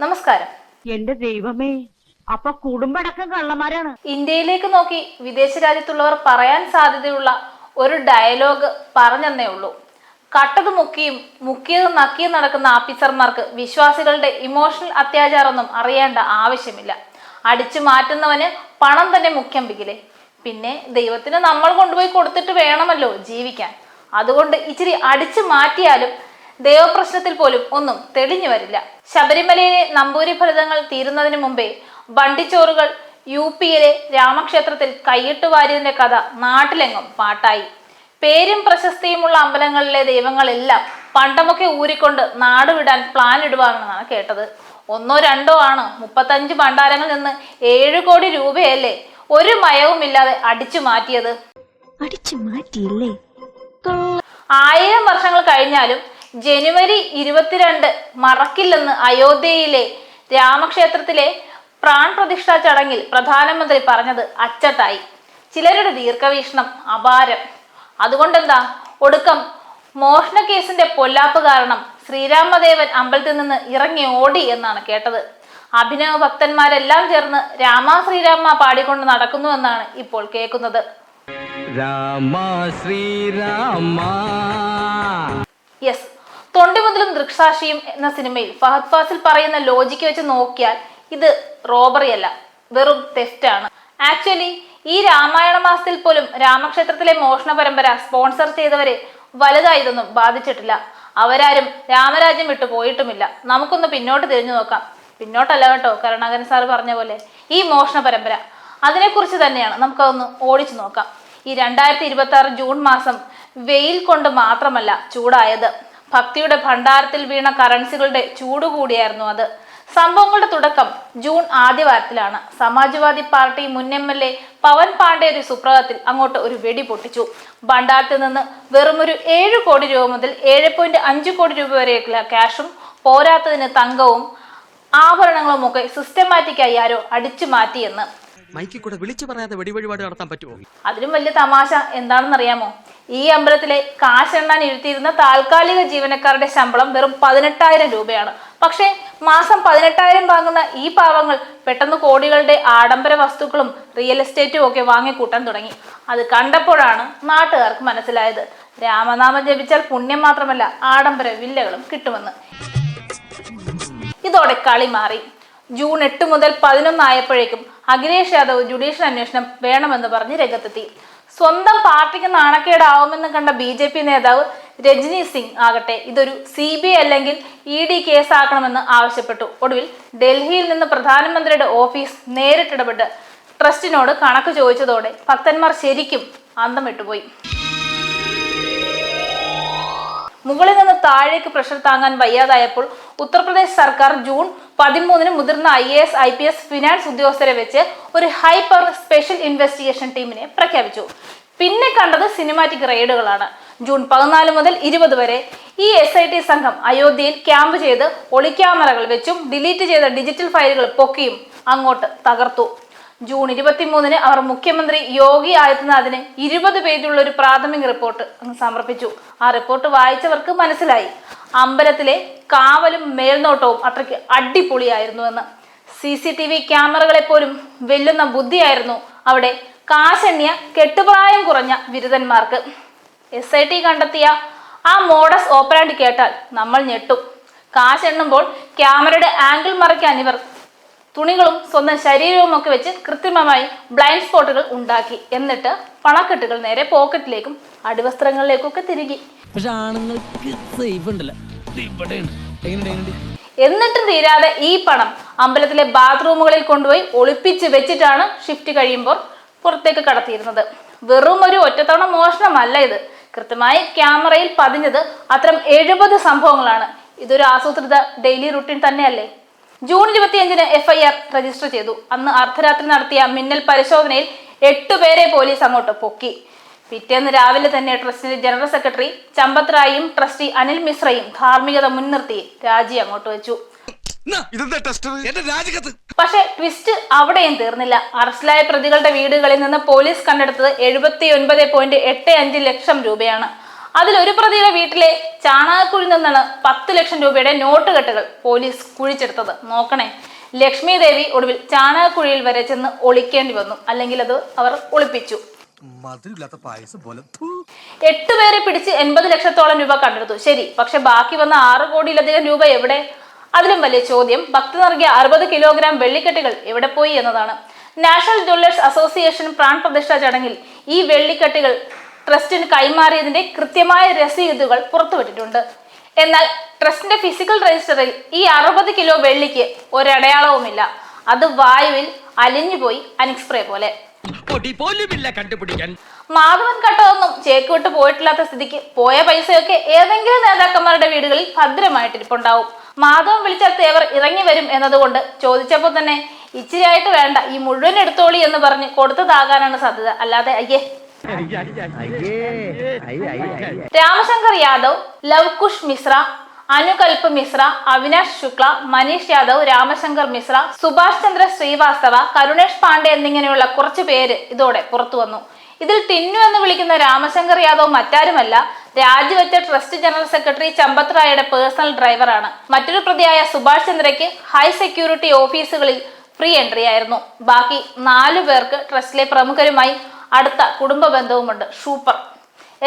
നമസ്കാരം. എന്റെ ദൈവമേ, അപ്പൊ കുടുംബടക്കം കള്ളന്മാരാണ്. ഇന്ത്യയിലേക്ക് നോക്കി വിദേശ രാജ്യത്തുള്ളവർ പറയാൻ സാധ്യതയുള്ള ഒരു ഡയലോഗ് പറഞ്ഞെന്നേ ഉള്ളൂ. കട്ടത് മുക്കിയും മുക്കിയത് നക്കിയും നടക്കുന്ന ആഫീസർമാർക്ക് വിശ്വാസികളുടെ ഇമോഷണൽ അത്യാചാരമൊന്നും അറിയേണ്ട ആവശ്യമില്ല. അടിച്ചു മാറ്റുന്നവന് പണം തന്നെ മുഖ്യം പികിലേ. പിന്നെ ദൈവത്തിന് നമ്മൾ കൊണ്ടുപോയി കൊടുത്തിട്ട് വേണമല്ലോ ജീവിക്കാൻ. അതുകൊണ്ട് ഇച്ചിരി അടിച്ചു മാറ്റിയാലും ദേവപ്രശ്നത്തിൽ പോലും ഒന്നും തെളിഞ്ഞു വരില്ല. ശബരിമലയിലെ നമ്പൂരി ഫലിതങ്ങൾ തീരുന്നതിന് മുമ്പേ വണ്ടിച്ചോറുകൾ യുപിയിലെ രാമക്ഷേത്രത്തിൽ കൈയിട്ട് വാരിയതിന്റെ കഥ നാട്ടിലെങ്ങും പാട്ടായി. പേരും പ്രശസ്തിയുമുള്ള അമ്പലങ്ങളിലെ ദൈവങ്ങളെല്ലാം പണ്ടമൊക്കെ ഊരിക്കൊണ്ട് നാടുവിടാൻ പ്ലാൻ ഇടുവാണെന്നാണ് കേട്ടത്. 1 or 2 ആണ് 35 ഭണ്ഡാരങ്ങളിൽ നിന്ന് 7 കോടി രൂപയല്ലേ ഒരു മയവുമില്ലാതെ അടിച്ചു മാറ്റിയത്. 1000 വർഷങ്ങൾ കഴിഞ്ഞാലും ജനുവരി 22 മറക്കില്ലെന്ന് അയോധ്യയിലെ രാമക്ഷേത്രത്തിലെ പ്രാൺ പ്രതിഷ്ഠാ ചടങ്ങിൽ പ്രധാനമന്ത്രി പറഞ്ഞത് അച്ചട്ടായി. ചിലരുടെ ദീർഘവീക്ഷണം അപാരം. അതുകൊണ്ടെന്താ, ഒടുക്കം മോഷണ കേസിന്റെ പൊല്ലാപ്പ് കാരണം ശ്രീരാമദേവൻ അമ്പലത്തിൽ നിന്ന് ഇറങ്ങി ഓടി എന്നാണ് കേട്ടത്. അഭിനവ ഭക്തന്മാരെല്ലാം ചേർന്ന് രാമ ശ്രീരാമ പാടിക്കൊണ്ട് നടക്കുന്നു എന്നാണ് ഇപ്പോൾ കേൾക്കുന്നത്. രാമ ശ്രീരാമ. യെസ്, തൊണ്ടിമുതലും ദൃക്സാക്ഷിയും എന്ന സിനിമയിൽ ഫഹദ് ഫാസിൽ പറയുന്ന ലോജിക്ക് വെച്ച് നോക്കിയാൽ ഇത് റോബറി അല്ല, വെറും തെഫ്റ്റ് ആണ്. ആക്ച്വലി ഈ രാമായണ മാസത്തിൽ പോലും രാമക്ഷേത്രത്തിലെ മോഷണ പരമ്പര സ്പോൺസർ ചെയ്തവരെ വലുതായി ഇതൊന്നും ബാധിച്ചിട്ടില്ല. അവരാരും രാമരാജ്യം വിട്ടു പോയിട്ടുമില്ല. നമുക്കൊന്ന് പിന്നോട്ട് തിരിഞ്ഞു നോക്കാം. പിന്നോട്ടല്ല കേട്ടോ, കരുണാകരൻ സാർ പറഞ്ഞ പോലെ ഈ മോഷണ പരമ്പര അതിനെക്കുറിച്ച് തന്നെയാണ്. നമുക്കതൊന്ന് ഓടിച്ചു നോക്കാം. ഈ 2026 ജൂൺ മാസം വെയിൽ കൊണ്ട് മാത്രമല്ല ചൂടായത്, ഭക്തിയുടെ ഭണ്ഡാരത്തിൽ വീണ കറൻസികളുടെ ചൂട് കൂടിയായിരുന്നു അത്. സംഭവങ്ങളുടെ തുടക്കം ജൂൺ ആദ്യവാരത്തിലാണ്. സമാജ്വാദി പാർട്ടി മുൻ MLA പവൻ പാണ്ഡെ ഒരു സുപ്രഭാതത്തിൽ അങ്ങോട്ട് ഒരു വെടി പൊട്ടിച്ചു. ഭണ്ഡാരത്തിൽ നിന്ന് വെറുമൊരു 7 കോടി രൂപ മുതൽ 7.5 കോടി രൂപ വരെയുള്ള ക്യാഷും പോരാത്തതിന് തങ്കവും ആഭരണങ്ങളും ഒക്കെ സിസ്റ്റമാറ്റിക്കായി ആരോ അടിച്ചു മാറ്റിയെന്ന്. മൈക്കിൽ കൂടെ വിളിച്ചു പറയാതെ വെടിവഴിപാട് നടത്താൻ പറ്റുമോ? അതിലും വലിയ തമാശ എന്താണെന്നറിയാമോ? ഈ അമ്പലത്തിലെ കാശെണ്ണാൻ ഇരുത്തിയിരുന്ന താൽക്കാലിക ജീവനക്കാരുടെ ശമ്പളം വെറും 18,000 രൂപയാണ്. പക്ഷേ മാസം 18,000 വാങ്ങുന്ന ഈ പാവങ്ങൾ പെട്ടെന്ന് കോടികളുടെ ആഡംബര വസ്തുക്കളും റിയൽ എസ്റ്റേറ്റും ഒക്കെ വാങ്ങിക്കൂട്ടാൻ തുടങ്ങി. അത് കണ്ടപ്പോഴാണ് നാട്ടുകാർക്ക് മനസ്സിലായത് രാമനാമം ജപിച്ചാൽ പുണ്യം മാത്രമല്ല ആഡംബര വില്ലകളും കിട്ടുമെന്ന്. ഇതോടെ കളി മാറി. ജൂൺ 8 മുതൽ 11 ആയപ്പോഴേക്കും അഖിലേഷ് യാദവ് ജുഡീഷ്യൽ അന്വേഷണം വേണമെന്ന് പറഞ്ഞ് രംഗത്തെത്തി. സ്വന്തം പാർട്ടിക്ക് നാണക്കേടാവുമെന്ന് കണ്ട BJP നേതാവ് രജനി സിംഗ് ആകട്ടെ ഇതൊരു CBI അല്ലെങ്കിൽ ED കേസാക്കണമെന്ന് ആവശ്യപ്പെട്ടു. ഒടുവിൽ ഡൽഹിയിൽ നിന്ന് പ്രധാനമന്ത്രിയുടെ ഓഫീസ് നേരിട്ടിടപെട്ട് ട്രസ്റ്റിനോട് കണക്ക് ചോദിച്ചതോടെ ഭക്തന്മാർ ശരിക്കും അന്തം വിട്ടുപോയി. മുകളിൽ നിന്ന് താഴേക്ക് പ്രഷർ താങ്ങാൻ വയ്യാതായപ്പോൾ ഉത്തർപ്രദേശ് സർക്കാർ ജൂൺ 13 മുതിർന്ന IAS IPS ഫിനാൻസ് ഉദ്യോഗസ്ഥരെ വെച്ച് ഒരു ഹൈ പവർ സ്പെഷ്യൽ ഇൻവെസ്റ്റിഗേഷൻ ടീമിനെ പ്രഖ്യാപിച്ചു. പിന്നെ കണ്ടത് സിനിമാറ്റിക് റെയ്ഡുകളാണ്. ജൂൺ 14 മുതൽ 20 വരെ ഈ SIT സംഘം അയോധ്യയിൽ ക്യാമ്പ് ചെയ്ത് ഒളിക്യാമറകൾ വെച്ചും ഡിലീറ്റ് ചെയ്ത ഡിജിറ്റൽ ഫയലുകൾ പൊക്കിയും അങ്ങോട്ട് തകർത്തു. ജൂൺ 23 അവർ മുഖ്യമന്ത്രി യോഗി ആദിത്യനാഥിന് 20 പേജുള്ള ഒരു പ്രാഥമിക റിപ്പോർട്ട് അങ്ങ് സമർപ്പിച്ചു. ആ റിപ്പോർട്ട് വായിച്ചവർക്ക് മനസ്സിലായി അമ്പലത്തിലെ കാവലും മേൽനോട്ടവും അത്രയ്ക്ക് അടിപൊളിയായിരുന്നുവെന്ന്. CCTV ക്യാമറകളെ പോലും വെല്ലുന്ന ബുദ്ധിയായിരുന്നു അവിടെ കാശെണ്ണിയ കെട്ടുപ്രായം കുറഞ്ഞ ബിരുദന്മാർക്ക്. SIT കണ്ടെത്തിയ ആ മോഡസ് ഓപ്പറാൻഡി കേട്ടാൽ നമ്മൾ ഞെട്ടും. കാശെണ്ണുമ്പോൾ ക്യാമറയുടെ ആംഗിൾ മറയ്ക്കാൻ ഇവർ തുണികളും സ്വന്തം ശരീരവും ഒക്കെ വെച്ച് കൃത്രിമമായി ബ്ലൈൻഡ് സ്പോട്ടുകൾ ഉണ്ടാക്കി. എന്നിട്ട് പണക്കെട്ടുകൾ നേരെ പോക്കറ്റിലേക്കും അടിവസ്ത്രങ്ങളിലേക്കും ഒക്കെ തിരികെ. എന്നിട്ടും തീരാതെ ഈ പണം അമ്പലത്തിലെ ബാത്റൂമുകളിൽ കൊണ്ടുപോയി ഒളിപ്പിച്ച് വെച്ചിട്ടാണ് ഷിഫ്റ്റ് കഴിയുമ്പോൾ പുറത്തേക്ക് കടത്തിയിരുന്നത്. വെറും ഒരു ഒറ്റത്തവണ മോഷണമല്ല ഇത്. കൃത്യമായി ക്യാമറയിൽ പതിഞ്ഞത് അത്തരം 70 സംഭവങ്ങളാണ്. ഇതൊരു ആസൂത്രിത ഡെയിലി റുട്ടീൻ തന്നെയല്ലേ? ജൂൺ 25 FIR രജിസ്റ്റർ ചെയ്തു. അന്ന് അർദ്ധരാത്രി നടത്തിയ മിന്നൽ പരിശോധനയിൽ 8 പേരെ പോലീസ് അങ്ങോട്ട് പൊക്കി. പിറ്റേന്ന് രാവിലെ തന്നെ ട്രസ്റ്റിന്റെ ജനറൽ സെക്രട്ടറി ചമ്പത് റായിയും ട്രസ്റ്റി അനിൽ മിശ്രയും ധാർമ്മികത മുൻനിർത്തി രാജി അങ്ങോട്ട് വെച്ചു. പക്ഷെ ട്വിസ്റ്റ് അവിടെയും തീർന്നില്ല. അറസ്റ്റിലായ പ്രതികളുടെ വീടുകളിൽ നിന്ന് പോലീസ് കണ്ടെടുത്തത് 79.85 ലക്ഷം രൂപയാണ്. അതിലൊരു പ്രതിയുടെ വീട്ടിലെ ചാണകക്കുഴിയിൽ നിന്നാണ് 10 ലക്ഷം രൂപയുടെ നോട്ടുകെട്ടുകൾ പോലീസ് കുഴിച്ചെടുത്തത്. നോക്കണേ, ലക്ഷ്മി ദേവി ഒടുവിൽ ചാണകക്കുഴിയിൽ വരെ ചെന്ന് ഒളിക്കേണ്ടി വന്നു, അല്ലെങ്കിൽ അത് അവർ ഒളിപ്പിച്ചു. 8 പേരെ പിടിച്ച് 80 ലക്ഷത്തോളം രൂപ കണ്ടെടുത്തു. ശരി, പക്ഷെ ബാക്കി വന്ന 6 കോടിയിലധികം രൂപ എവിടെ? അതിലും വലിയ ചോദ്യം ഭക്തി നൽകിയ 60 കിലോഗ്രാം വെള്ളിക്കെട്ടുകൾ എവിടെ പോയി എന്നതാണ്. നാഷണൽ ജ്വല്ലേഴ്സ് അസോസിയേഷൻ പ്രാൺപ്രതിഷ്ഠാ ചടങ്ങിൽ ഈ വെള്ളിക്കെട്ടുകൾ ട്രസ്റ്റിന് കൈമാറിയതിന്റെ കൃത്യമായ രസീതുകൾ പുറത്തുവിട്ടിട്ടുണ്ട്. എന്നാൽ ട്രസ്റ്റിന്റെ ഫിസിക്കൽ രജിസ്റ്ററിൽ ഈ 60 കിലോ വെള്ളിക്ക് ഒരടയാളവുമില്ല. അത് വായുവിൽ അലിഞ്ഞുപോയി അനിക്സ്പ്രേ പോലെ. മാധവൻ കട്ടതൊന്നും ചേക്ക് വിട്ട് പോയിട്ടില്ലാത്ത സ്ഥിതിക്ക് പോയ പൈസയൊക്കെ ഏതെങ്കിലും നേതാക്കന്മാരുടെ വീടുകളിൽ ഭദ്രമായിട്ടിരിപ്പുണ്ടാവും. മാധവൻ വിളിച്ചാൽ തേവർ ഇറങ്ങി വരും എന്നതുകൊണ്ട് ചോദിച്ചപ്പോൾ തന്നെ ഇച്ചിരിയായിട്ട് വേണ്ട, ഈ മുഴുവൻ എടുത്തോളി എന്ന് പറഞ്ഞ് കൊടുത്തതാകാനാണ് സാധ്യത. അല്ലാതെ അയ്യേ. രാമശങ്കർ യാദവ്, ലവ്കുഷ് മിശ്ര, അനുകൽപ് മിശ്ര, അവിനാഷ് ശുക്ല, മനീഷ് യാദവ്, രാമശങ്കർ മിശ്ര, സുഭാഷ് ചന്ദ്ര ശ്രീവാസ്തവ, കരുണേഷ് പാണ്ഡെ എന്നിങ്ങനെയുള്ള കുറച്ചു പേര് ഇതോടെ പുറത്തു വന്നു. ഇതിൽ ടിന്നു എന്ന് വിളിക്കുന്ന രാമശങ്കർ യാദവ് മറ്റാരുമല്ല, രാജിവെച്ച ട്രസ്റ്റ് ജനറൽ സെക്രട്ടറി ചമ്പത് റായയുടെ പേഴ്സണൽ ഡ്രൈവറാണ്. മറ്റൊരു പ്രതിയായ സുഭാഷ് ചന്ദ്രയ്ക്ക് ഹൈ സെക്യൂരിറ്റി ഓഫീസുകളിൽ ഫ്രീ എൻട്രി ആയിരുന്നു. ബാക്കി 4 പേർക്ക് ട്രസ്റ്റിലെ പ്രമുഖരുമായി അടുത്ത കുടുംബ ബന്ധവുമുണ്ട്. സൂപ്പർ.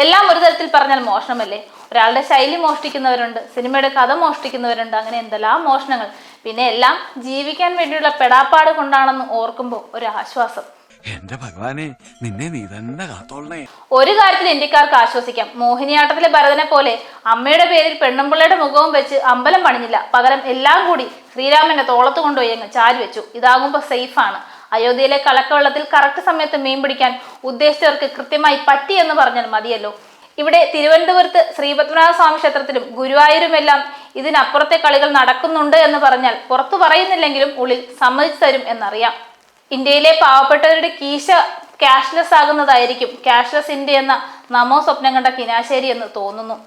എല്ലാം ഒരു തരത്തിൽ പറഞ്ഞാൽ മോഷണമല്ലേ? ഒരാളുടെ ശൈലി മോഷ്ടിക്കുന്നവരുണ്ട്, സിനിമയുടെ കഥ മോഷ്ടിക്കുന്നവരുണ്ട്, അങ്ങനെ എന്തെല്ലാം മോഷണങ്ങൾ. പിന്നെ എല്ലാം ജീവിക്കാൻ വേണ്ടിയുള്ള പെടാപ്പാട് കൊണ്ടാണെന്ന് ഓർക്കുമ്പോൾ ഒരു ആശ്വാസം. എന്റെ ഭഗവാനെ, നിന്നെ നീ തന്നെ കാത്തോളണേ. ഒരു കാര്യത്തിൽ ഇന്ത്യക്കാർക്ക് ആശ്വസിക്കാം. മോഹിനിയാട്ടത്തിലെ ഭരതനെ പോലെ അമ്മയുടെ പേരിൽ പെണ്ണുമ്പിള്ളയുടെ മുഖവും വെച്ച് അമ്പലം പണിഞ്ഞില്ല. പകരം എല്ലാം കൂടി ശ്രീരാമന്റെ തോളത്ത് കൊണ്ടുപോയി അങ്ങ് ചാരി വെച്ചു. ഇതാകുമ്പോൾ സേഫാണ്. അയോധ്യയിലെ കലക്കവെള്ളത്തിൽ കറക്റ്റ് സമയത്ത് മീൻ പിടിക്കാൻ ഉദ്ദേശിച്ചവർക്ക് കൃത്യമായി പറ്റി എന്ന് പറഞ്ഞാൽ മതിയല്ലോ. ഇവിടെ തിരുവനന്തപുരത്ത് ശ്രീപത്മനാഭ സ്വാമി ക്ഷേത്രത്തിലും ഗുരുവായൂരുമെല്ലാം ഇതിനപ്പുറത്തെ കളികൾ നടക്കുന്നുണ്ട് എന്ന് പറഞ്ഞാൽ പുറത്തു പറയുന്നില്ലെങ്കിലും ഉള്ളിൽ സമ്മതിച്ചു തരും എന്നറിയാം. ഇന്ത്യയിലെ പാവപ്പെട്ടവരുടെ കീശ ക്യാഷ്ലെസ് ആകുന്നതായിരിക്കും ക്യാഷ്ലെസ് ഇന്ത്യ എന്ന നമോ സ്വപ്നം കണ്ട കിനാശേരി എന്ന് തോന്നുന്നു.